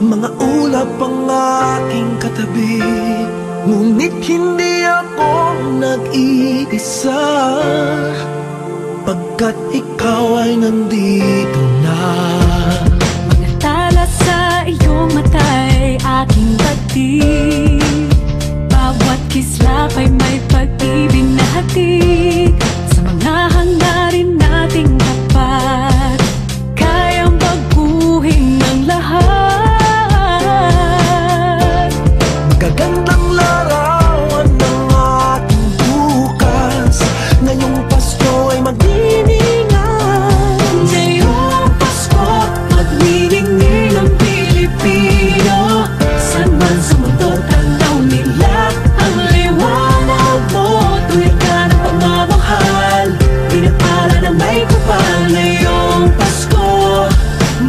Mga ulap ang aking katabi, ngunit hindi ako nag-iisa, pagkat ikaw ay nandito na. Mga tala sa iyong mata'y aking batid, bawat kislap ay may pag-ibig na hatid. Sa mga hangarin nating tapat, kayang baguhin ng lahat. Gagandang larawan ng ating bukas, ngayong Pasko ay magdiningan. Ngayong Pasko, magniningning ang Pilipino. San man sa mundo, tanaw nila ang liwanag mo. Tuyad ka ng pagmamahal, pinagpala ng may kapal. Ngayong Pasko,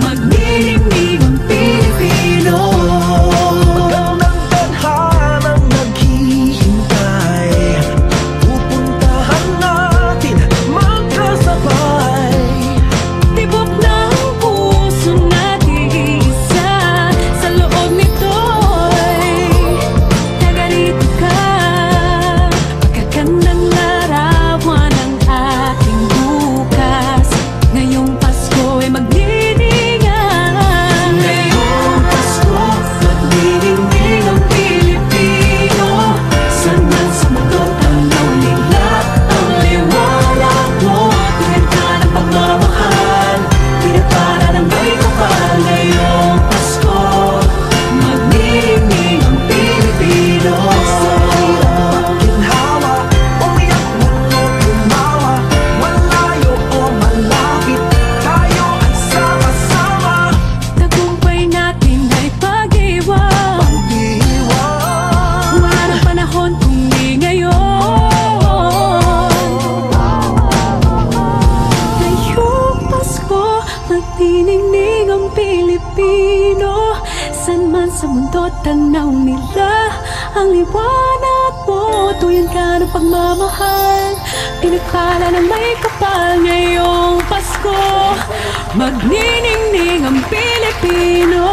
magniningning ang Pilipino. Magandang tadhanang naghihintay, pupuntahan natin magkasabay. Tibok ng puso natin isa, sa loob nito'y nagarito ka. Magagandang larawan ang ating bukas, ngayong Pasko ay magdiningan. Ngayong Pasko, magniningning ang Pilipino. San man sa mundo, tanaw nila ang liwanag mo. Tuyad ka ng pagmamahal, pinagpala ng may kapal. Ngayong Pasko, magniningning ang Pilipino. Ginhawa, umiyak munot lumawa, malayo o malapit, tayo ay sama-sama. Tagumpay natin ay pag-iwan, Pag-iwan, walang panahon kung di ngayon. Ngayong Pasko, magniningning ang Pilipino. San man sa mundo, tanaw nila ang liwanag mo. Tuyan ka ng pagmamahal, pinagpala ng may kapal. Ngayong Pasko, magniningning ang Pilipino.